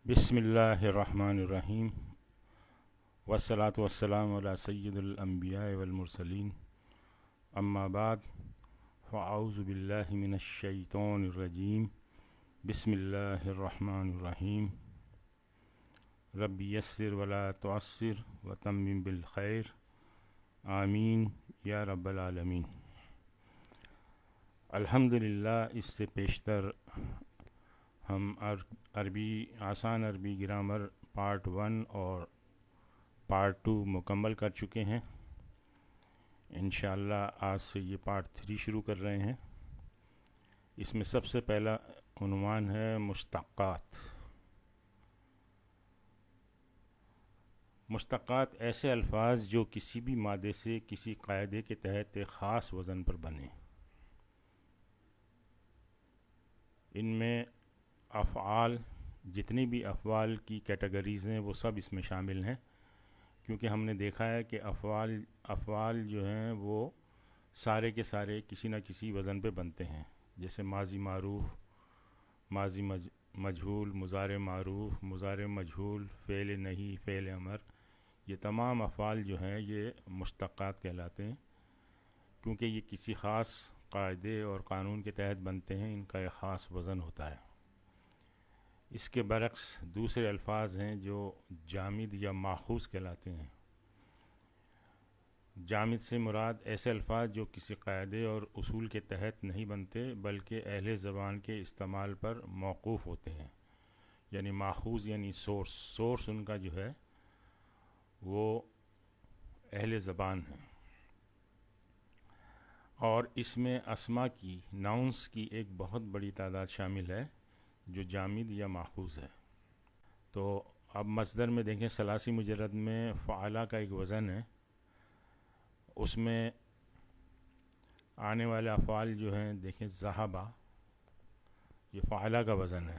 بسم اللہ الرحمن الرحیم والصلاة والسلام علی سید الانبیاء والمرسلین اما بعد فاعوذ باللہ من الشیطان الرجیم بسم اللہ الرحمن الرحیم رب یسر ولا تعسر وتمم بالخیر آمین یا رب العالمین۔ الحمدللہ اس سے پیشتر ہم آسان عربی گرامر پارٹ 1 اور پارٹ 2 مکمل کر چکے ہیں۔ انشاءاللہ آج سے یہ پارٹ 3 شروع کر رہے ہیں۔ اس میں سب سے پہلا عنوان ہے مشتقات۔ مشتقات ایسے الفاظ جو کسی بھی مادے سے کسی قاعدے کے تحت ایک خاص وزن پر بنے۔ ان میں افعال، جتنی بھی افعال کی کیٹیگریز ہیں وہ سب اس میں شامل ہیں، کیونکہ ہم نے دیکھا ہے کہ افعال جو ہیں وہ سارے کے سارے کسی نہ کسی وزن پہ بنتے ہیں، جیسے ماضی معروف، ماضی مجہول، مضارع معروف، مضارع مجہول، فعل نہیں، فعل امر، یہ تمام افعال جو ہیں یہ مشتقات کہلاتے ہیں، کیونکہ یہ کسی خاص قاعدے اور قانون کے تحت بنتے ہیں، ان کا ایک خاص وزن ہوتا ہے۔ اس کے برعکس دوسرے الفاظ ہیں جو جامد یا ماخوذ کہلاتے ہیں۔ جامد سے مراد ایسے الفاظ جو کسی قاعدے اور اصول کے تحت نہیں بنتے بلکہ اہل زبان کے استعمال پر موقوف ہوتے ہیں، یعنی ماخوذ یعنی سورس ان کا جو ہے وہ اہل زبان ہے۔ اور اس میں اسما کی، ناؤنس کی ایک بہت بڑی تعداد شامل ہے جو جامد یا ماخوذ ہے۔ تو اب مصدر میں دیکھیں، ثلاثی مجرد میں فعلا کا ایک وزن ہے، اس میں آنے والے افعال جو ہیں دیکھیں ذہبا، یہ فعلا کا وزن ہے،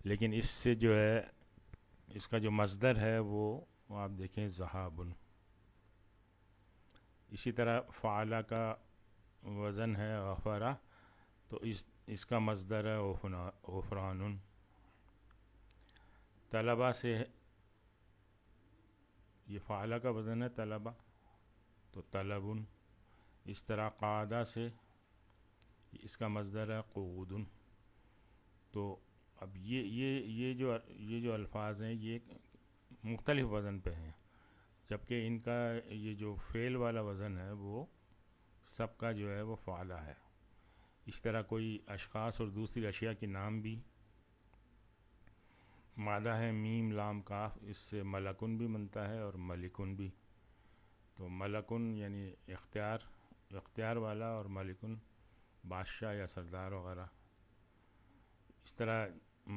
لیکن اس سے جو ہے اس کا جو مصدر ہے وہ آپ دیکھیں ذہابن۔ اسی طرح فعلا کا وزن ہے غفرا، تو اس کا مصدر ہے غفران۔ طلبہ سے یہ فعلا کا وزن ہے طلبہ، تو طلبن۔ اس طرح قعدہ سے اس کا مصدر ہے قعود۔ تو اب یہ جو الفاظ ہیں یہ مختلف وزن پہ ہیں، جبکہ ان کا یہ جو فعل والا وزن ہے وہ سب کا جو ہے وہ فعلا ہے۔ اس طرح کوئی اشخاص اور دوسری اشیاء کے نام بھی مادہ ہے میم لام کاف، اس سے ملکن بھی بنتا ہے اور ملکن بھی۔ تو ملکن یعنی اختیار والا، اور ملکن بادشاہ یا سردار وغیرہ۔ اس طرح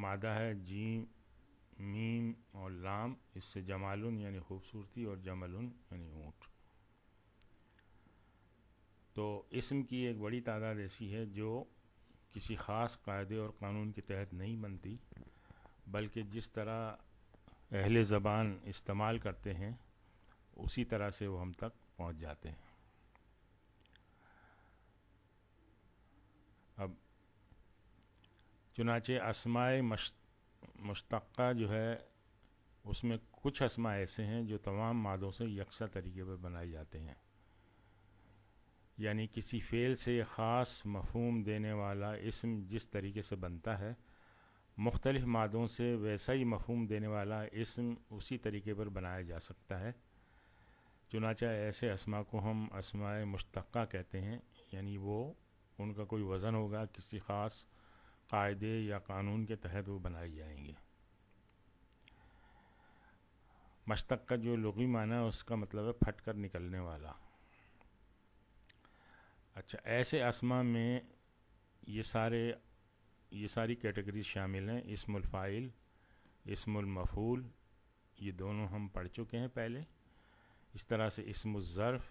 مادہ ہے جیم میم اور لام، اس سے جمالن یعنی خوبصورتی اور جملن یعنی اونٹ۔ تو اسم کی ایک بڑی تعداد ایسی ہے جو کسی خاص قاعدے اور قانون کے تحت نہیں بنتی، بلکہ جس طرح اہل زبان استعمال کرتے ہیں اسی طرح سے وہ ہم تک پہنچ جاتے ہیں۔ اب چنانچہ اسماء مشتقہ جو ہے اس میں کچھ اسماء ایسے ہیں جو تمام مادوں سے یکساں طریقے پر بنائے جاتے ہیں، یعنی کسی فعل سے خاص مفہوم دینے والا اسم جس طریقے سے بنتا ہے، مختلف مادوں سے ویسا ہی مفہوم دینے والا اسم اسی طریقے پر بنایا جا سکتا ہے۔ چنانچہ ایسے اسماء کو ہم اسماء مشتقہ کہتے ہیں، یعنی وہ ان کا کوئی وزن ہوگا، کسی خاص قاعدے یا قانون کے تحت وہ بنائی جائیں گے۔ مشتق کا جو لغوی معنی ہے اس کا مطلب ہے پھٹ کر نکلنے والا۔ اچھا، ایسے اسماء میں یہ ساری کیٹیگریز شامل ہیں۔ اسم الفاعل، اسم المفعول، یہ دونوں ہم پڑھ چکے ہیں پہلے۔ اس طرح سے اسم الظرف،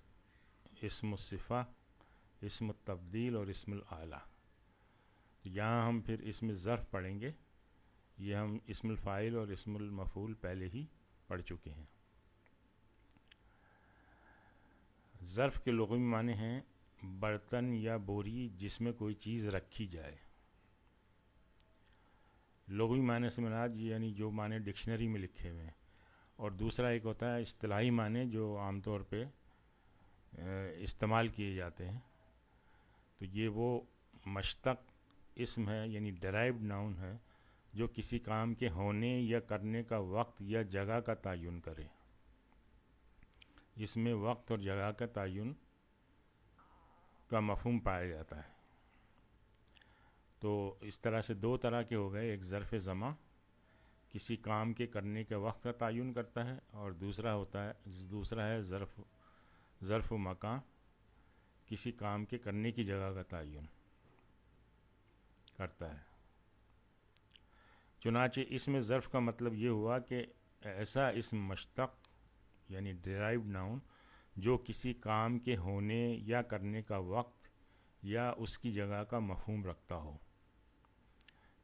اسم الصفہ، اسم التبدیل اور اسم الآلہ۔ یہاں ہم پھر اسم الظرف پڑھیں گے، یہ ہم اسم الفاعل اور اسم المفعول پہلے ہی پڑھ چکے ہیں۔ ظرف کے لغوی معنی ہیں برتن یا بوری جس میں کوئی چیز رکھی جائے۔ لغوی معنی سے مراد یعنی جو معنی ڈکشنری میں لکھے ہوئے ہیں، اور دوسرا ایک ہوتا ہے اصطلاحی معنی جو عام طور پہ استعمال کیے جاتے ہیں. تو یہ وہ مشتق اسم ہے یعنی ڈرائیوڈ ناؤن ہے جو کسی کام کے ہونے یا کرنے کا وقت یا جگہ کا تعین کرے. اس میں وقت اور جگہ کا تعین کا مفہوم پایا جاتا ہے. تو اس طرح سے دو طرح کے ہو گئے، ایک ظرف زمان کسی کام کے کرنے کے وقت کا تعین کرتا ہے، اور دوسرا ہے ظرف مکان کسی کام کے کرنے کی جگہ کا تعین کرتا ہے. چنانچہ اس میں ظرف کا مطلب یہ ہوا کہ ایسا اسم مشتق یعنی ڈرائیوڈ ناؤن جو کسی کام کے ہونے یا کرنے کا وقت یا اس کی جگہ کا مفہوم رکھتا ہو.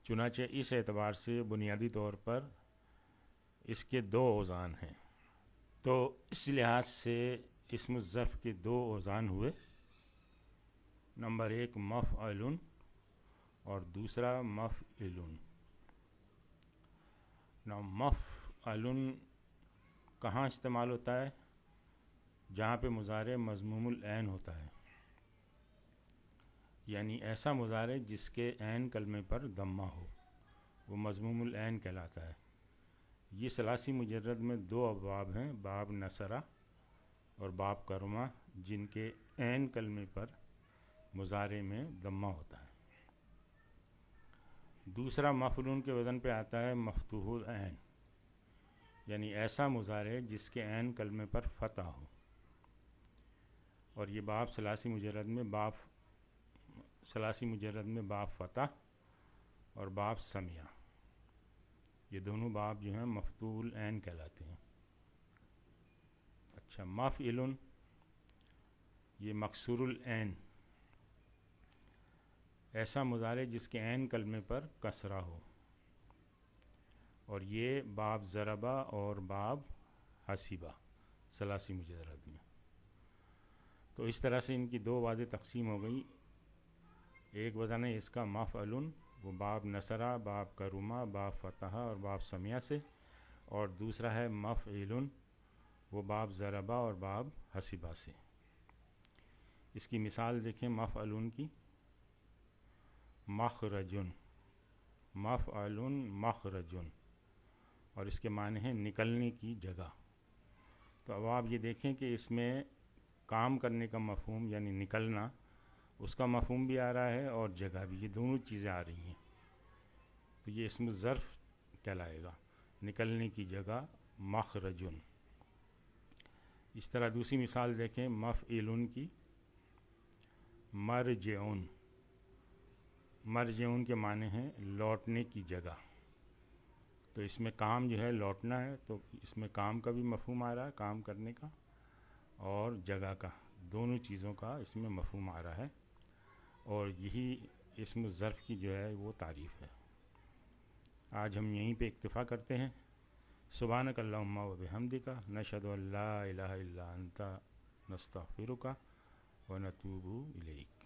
چنانچہ اس اعتبار سے بنیادی طور پر اس کے دو اوزان ہیں. تو اس لحاظ سے اسم الظرف کے دو اوزان ہوئے، نمبر ایک مفعل اور دوسرا مفعل. مفعل کہاں استعمال ہوتا ہے؟ جہاں پہ مضارع مضموم العین ہوتا ہے، یعنی ایسا مضارع جس کے عین کلمے پر ضمہ ہو، وہ مضموم العین کہلاتا ہے. یہ ثلاثی مجرد میں دو ابواب ہیں، باب نصرہ اور باب کرما، جن کے عین کلمے پر مضارع میں ضمہ ہوتا ہے. دوسرا مفعول کے وزن پہ آتا ہے مفتوح العین، یعنی ایسا مضارع جس کے عین کلمے پر فتح ہو. اور یہ باب ثلاثی مجرد میں باب فتح اور باب سمیہ، یہ دونوں باب جو ہیں مفتوح العین کہلاتے ہیں. اچھا، مفعل یہ مکسور العین، ایسا مضارع جس کے عین کلمے پر کسرہ ہو، اور یہ باب ضربہ اور باب حسیبہ ثلاثی مجرد میں. تو اس طرح سے ان کی دو واضح تقسیم ہو گئی. ایک وزن ہے اس کا مفعل، وہ باب نصرہ، باب کرما، باب فتح اور باب سمیہ سے، اور دوسرا ہے مفعل، وہ باب ضربہ اور باب حسیبہ سے. اس کی مثال دیکھیں مفعل کی، مخرجن، مفعل مخرجن، اور اس کے معنی ہیں نکلنے کی جگہ. تو اب آپ یہ دیکھیں کہ اس میں کام کرنے کا مفہوم یعنی نکلنا، اس کا مفہوم بھی آ رہا ہے اور جگہ بھی، یہ دونوں چیزیں آ رہی ہیں. تو یہ اسم ظرف کہلائے گا، نکلنے کی جگہ مخرجن. اس طرح دوسری مثال دیکھیں مفعل کی، مرجعن، مرجعن کے معنی ہیں لوٹنے کی جگہ. تو اس میں کام جو ہے لوٹنا ہے، تو اس میں کام کا بھی مفہوم آ رہا ہے، کام کرنے کا، اور جگہ کا، دونوں چیزوں کا اس میں مفہوم آ رہا ہے. اور یہی اسم ظرف کی جو ہے وہ تعریف ہے. آج ہم یہیں پہ اکتفا کرتے ہیں. سبحانک اللہم و بحمدک، نشہد ان لا الہ الا انت، نستغفرک و نتوب الیک.